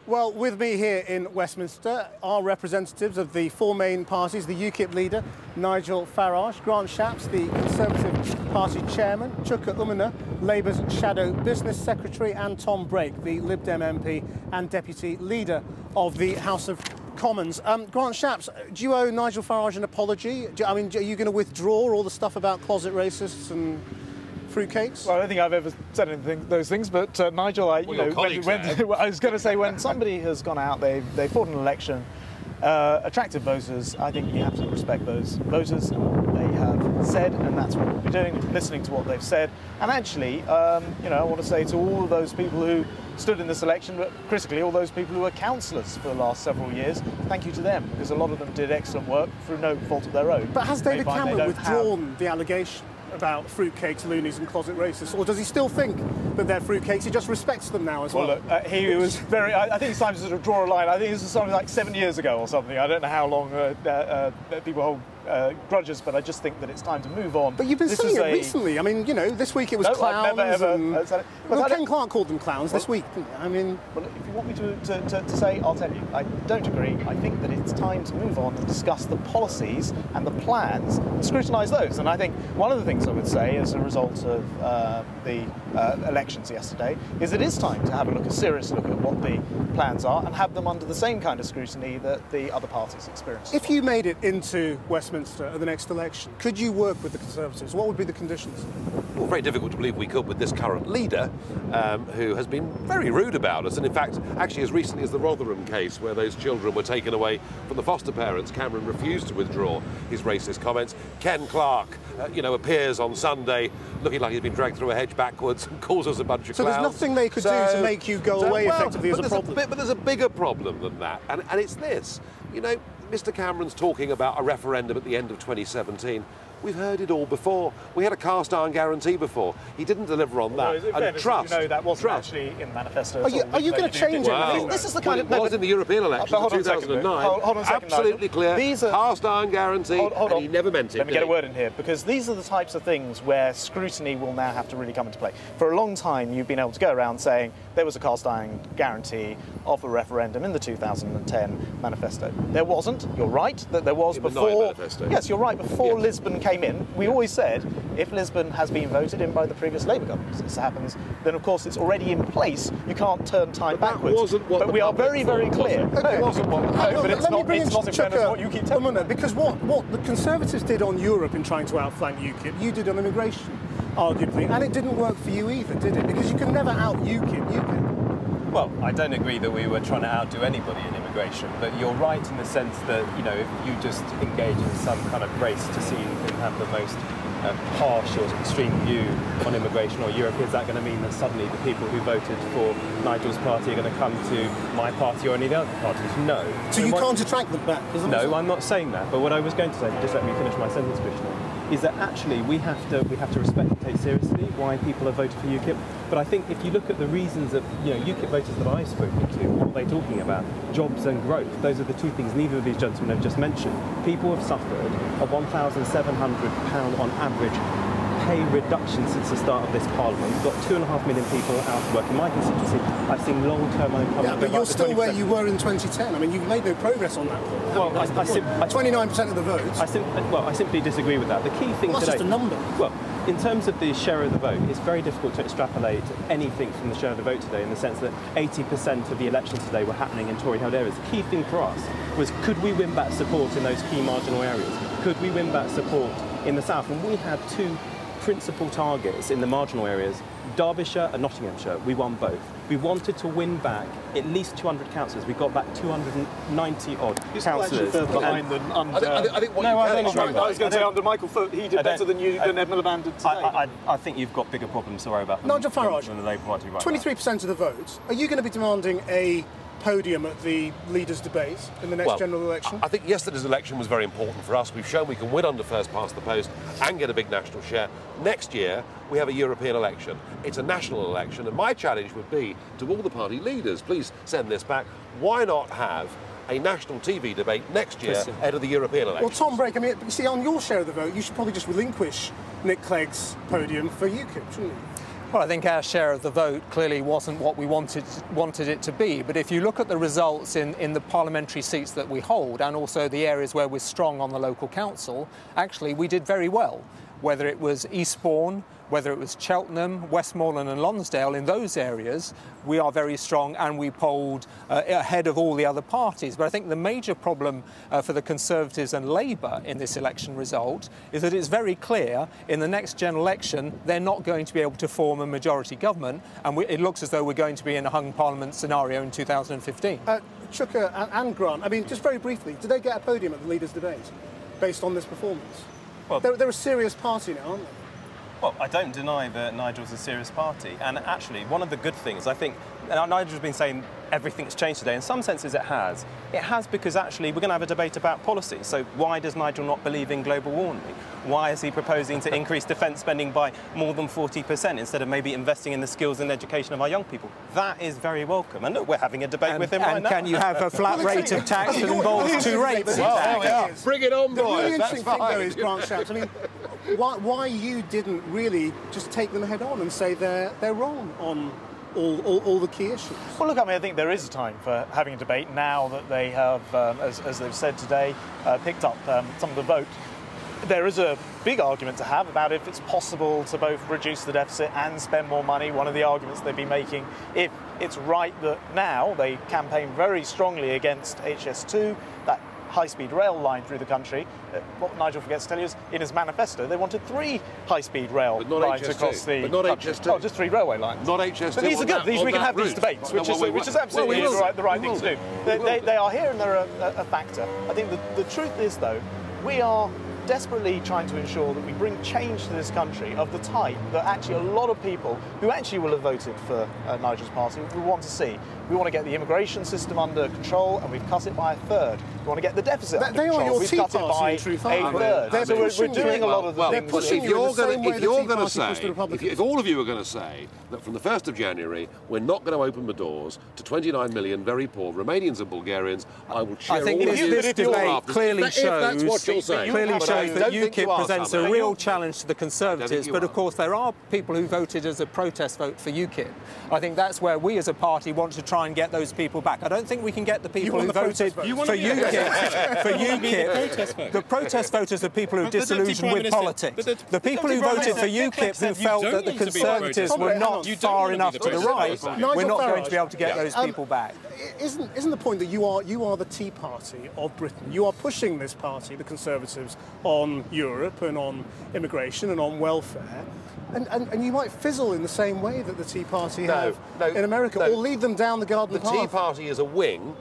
Well, with me here in Westminster are representatives of the four main parties, the Ukip leader, Nigel Farage, Grant Shapps, the Conservative Party chairman, Chuka Umunna, Labour's shadow business secretary, and Tom Brake, the Lib Dem MP and deputy leader of the House of Commons. Grant Shapps, do you owe Nigel Farage an apology? Are you going to withdraw all the stuff about closet racists and fruitcakes? Well, I don't think I've ever said anything those things, but Nigel, I was going to say, when somebody has gone out, they fought an election, attracted voters, I think you have to respect those voters and what they have said, and that's what we'll be doing, listening to what they've said. And actually, I want to say to all of those people who stood in this election, but critically all those people who were councillors for the last several years, thank you to them, because a lot of them did excellent work through no fault of their own. But has David Cameron withdrawn the allegation about fruitcakes, loonies and closet racists, or does he still think that they're fruitcakes? He just respects them now as well. Well, look, he was very... I think it's time to sort of draw a line. I think this was something like 7 years ago or something. I don't know how long people hold grudges, but I just think that it's time to move on. But you've been saying it recently. I mean, this week it was clowns. I've never ever said it. Well, Ken Clarke called them clowns this week. I mean... Well, if you want me to say, I'll tell you. I don't agree. I think that it's time to move on and discuss the policies and the plans and scrutinise those. And I think one of the things I would say as a result of the elections yesterday is it is time to have a serious look at what the plans are and have them under the same kind of scrutiny that the other parties experience. If you made it into Westminster at the next election, could you work with the Conservatives? What would be the conditions? Well, very difficult to believe we could with this current leader, who has been very rude about us. And in fact, actually as recently as the Rotherham case, where those children were taken away from the foster parents, Cameron refused to withdraw his racist comments. Ken Clarke, appears on Sunday looking like he's been dragged through a hedge backwards and calls us a bunch of clowns. So there's nothing they could do to make you go away effectively as a problem? But there's a bigger problem than that, and it's this. Mr. Cameron's talking about a referendum at the end of 2017. We've heard it all before. We had a cast iron guarantee before. He didn't deliver on that. And trust. That wasn't actually in the manifesto. Are you going to change it? Well, this is the kind it was in the European elections in 2009. Hold on a second, absolutely clear. Cast iron guarantee, and he never meant it. Let me get a word in here, because these are the types of things where scrutiny will now have to really come into play. For a long time, you've been able to go around saying there was a cast iron guarantee of a referendum in the 2010 manifesto. There wasn't. You're right that there was before. Yes, you're right. Before Lisbon came in, we always said if Lisbon has been voted in by the previous Labour government, as this happens, then of course it's already in place. You can't turn time backwards. Wasn't what but we are very, very clear. Okay. It wasn't what. No, but it's not in fairness what you keep telling me. Because what the Conservatives did on Europe in trying to outflank UKIP, you did on immigration, arguably, and it didn't work for you either, did it? Because you can never out UKIP. Well, I don't agree that we were trying to outdo anybody in immigration, but you're right in the sense that, if you just engage in some kind of race to see who can have the most harsh or extreme view on immigration or Europe, is that going to mean that suddenly the people who voted for Nigel's party are going to come to my party or any of the other parties? No. So you can't attract them back? No, I'm not saying that. But what I was going to say, just let me finish my sentence, Krishnan, is that actually we have to respect and take seriously why people have voted for UKIP. But I think if you look at the reasons of UKIP voters that I've spoken to, what are they talking about? Jobs and growth. Those are the two things neither of these gentlemen have just mentioned. People have suffered a £1,700 on average pay reduction since the start of this parliament. We've got 2.5 million people out of work in my constituency. I've seen long-term unemployment. Yeah, but you're still where you were in 2010. I mean, you've made no progress on that. Well, 29% of the votes. I simply disagree with that. The key thing that's today... just a number. Well, in terms of the share of the vote, it's very difficult to extrapolate anything from the share of the vote today in the sense that 80% of the elections today were happening in Tory-held areas. The key thing for us was, could we win back support in those key marginal areas? Could we win back support in the south? And we had two principal targets in the marginal areas, Derbyshire and Nottinghamshire. We won both. We wanted to win back at least 200 councillors. We got back 290 odd councillors. Behind than under. I think what I was going to say under Michael Foot, he did better than Edmund Lamand did today. I think you've got bigger problems to worry about. Nigel Farage, than the Labour Party right 23% of the votes. Are you going to be demanding a podium at the leaders' debate in the next general election? I think yesterday's election was very important for us. We've shown we can win under first past the post and get a big national share. Next year, we have a European election. It's a national election, and my challenge would be to all the party leaders, please send this back. Why not have a national TV debate next year ahead of the European election? Well, Tom Brake, I mean, you see, on your share of the vote, you should probably just relinquish Nick Clegg's podium for UKIP, shouldn't you? Well, I think our share of the vote clearly wasn't what we wanted it to be. But if you look at the results in the parliamentary seats that we hold, and also the areas where we're strong on the local council, actually we did very well. Whether it was Eastbourne, whether it was Cheltenham, Westmoreland and Lonsdale, in those areas we are very strong and we polled ahead of all the other parties. But I think the major problem for the Conservatives and Labour in this election result is that it's very clear in the next general election they're not going to be able to form a majority government, and it looks as though we're going to be in a hung parliament scenario in 2015. Chuka and Grant, I mean, just very briefly, did they get a podium at the leaders' debate based on this performance? Well, they're a serious party now, aren't they? Well, I don't deny that Nigel's a serious party. And actually, one of the good things, I think, Nigel's been saying everything's changed today. In some senses, it has. It has because, actually, we're going to have a debate about policy. So why does Nigel not believe in global warming? Why is he proposing to increase defence spending by more than 40% instead of maybe investing in the skills and education of our young people? That is very welcome. And look, we're having a debate with him right now. And can you have a flat rate of tax that involves two rates? Well, bring it on, boys. The really interesting thing, though, is, Grant Shapps, I mean, why you didn't really just take them head on and say they're wrong on all the key issues? Well, look, I mean, I think there is a time for having a debate now that they have, as they've said today, picked up some of the vote. There is a big argument to have about if it's possible to both reduce the deficit and spend more money. One of the arguments they've been making, if it's right that now they campaign very strongly against HS2, that high-speed rail line through the country. What Nigel forgets to tell you is, in his manifesto, they wanted 3 high-speed rail lines across the country. HS2. Oh, just 3 railway lines. Not HS2. But these are good. We can have these debates, which is absolutely the right thing to do. They are here and they're a factor. I think the truth is, though, we are desperately trying to ensure that we bring change to this country of the type that actually a lot of people who actually will have voted for Nigel's party will want to see. We want to get the immigration system under control, and we've cut it by 1/3. We want to get the deficit under control. We've cut it by a 1/3. So we're doing a lot of the things. If all of you are going to say that from the 1st of January we're not going to open the doors to 29 million very poor Romanians and Bulgarians, I will cheer all of you. I think this debate clearly shows that UKIP presents a real challenge to the Conservatives, but of course there are people who voted as a protest vote for UKIP. I think that's where we as a party want to try and get those people back. I don't think we can get the people who voted for UKIP. The protest voters are people who are disillusioned with politics. The people who voted for UKIP who felt that the Conservatives were not far enough to the right, we're not going to be able to get those people back. Isn't the point that you are the Tea Party of Britain? You are pushing this party, the Conservatives, on Europe and on immigration and on welfare. And you might fizzle in the same way that the Tea Party have in America, or lead them down the garden path. The Tea Party is a wing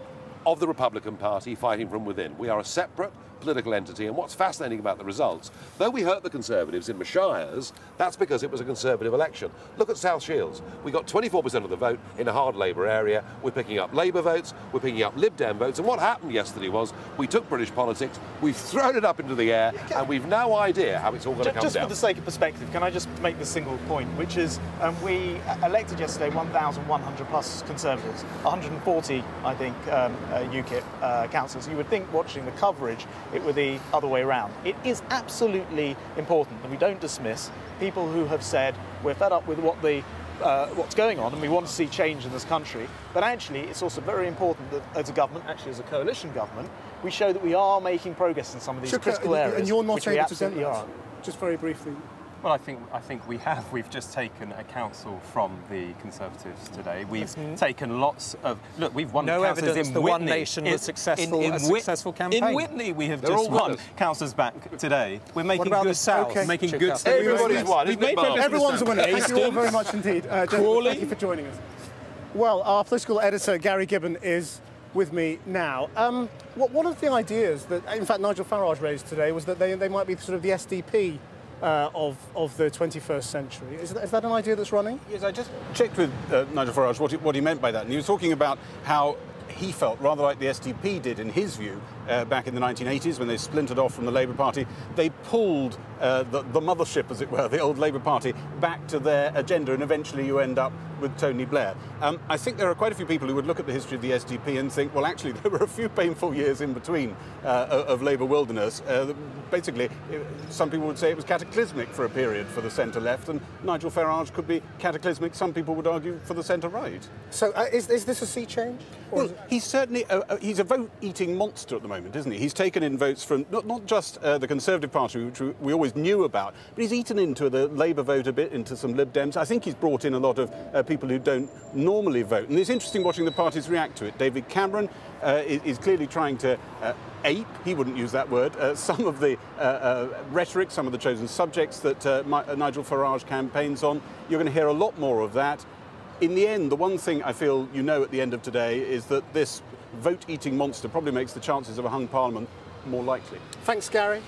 of the Republican Party fighting from within. We are a separate political entity, and what's fascinating about the results, though we hurt the Conservatives in the shires, that's because it was a Conservative election. Look at South Shields. We got 24% of the vote in a hard Labour area. We're picking up Labour votes, we're picking up Lib Dem votes, and what happened yesterday was we took British politics, we've thrown it up into the air, and we've no idea how it's all going to come down. Just for the sake of perspective, can I just make the single point, which is we elected yesterday 1,100 plus Conservatives, 140, I think, UKIP councillors. You would think, watching the coverage, it were the other way around. It is absolutely important that we don't dismiss people who have said we're fed up with what's going on and we want to see change in this country. But actually, it's also very important that as a government, actually as a coalition government, we show that we are making progress in some of these critical areas. And you're not able to do that. Just very briefly. Well, I think we have. We've just taken a council from the Conservatives today. We've taken lots of... Look, we've won councillors in Whitney. The One Nation was successful campaign. In Whitney, we have just won councillors back today. We're making good South? Okay. Making good steps. Everybody's won, isn't it, Mark? Everyone's a winner. Thank you all very much indeed. Gentlemen, thank you for joining us. Well, our political editor, Gary Gibbon, is with me now. One of the ideas that, in fact, Nigel Farage raised today was that they might be sort of the SDP of the 21st century. Is that an idea that's running? Yes, I just checked with Nigel Farage what he meant by that. And he was talking about how he felt, rather like the SDP did in his view, back in the 1980s when they splintered off from the Labour Party, they pulled the mothership, as it were, the old Labour Party, back to their agenda, and eventually you end up with Tony Blair. I think there are quite a few people who would look at the history of the SDP and think, well, actually, there were a few painful years in between of Labour wilderness. Basically, some people would say it was cataclysmic for a period for the centre-left, and Nigel Farage could be cataclysmic, some people would argue, for the centre-right. So is this a sea change? Well, he's certainly he's a vote-eating monster at the moment, isn't he? He's taken in votes from not just the Conservative Party, which we always knew about, but he's eaten into the Labour vote a bit, into some Lib Dems. I think he's brought in a lot of people who don't normally vote. And it's interesting watching the parties react to it. David Cameron is clearly trying to ape, he wouldn't use that word, some of the rhetoric, some of the chosen subjects that Nigel Farage campaigns on. You're going to hear a lot more of that. In the end, the one thing I feel you know at the end of today is that this vote-eating monster probably makes the chances of a hung parliament more likely. Thanks, Gary.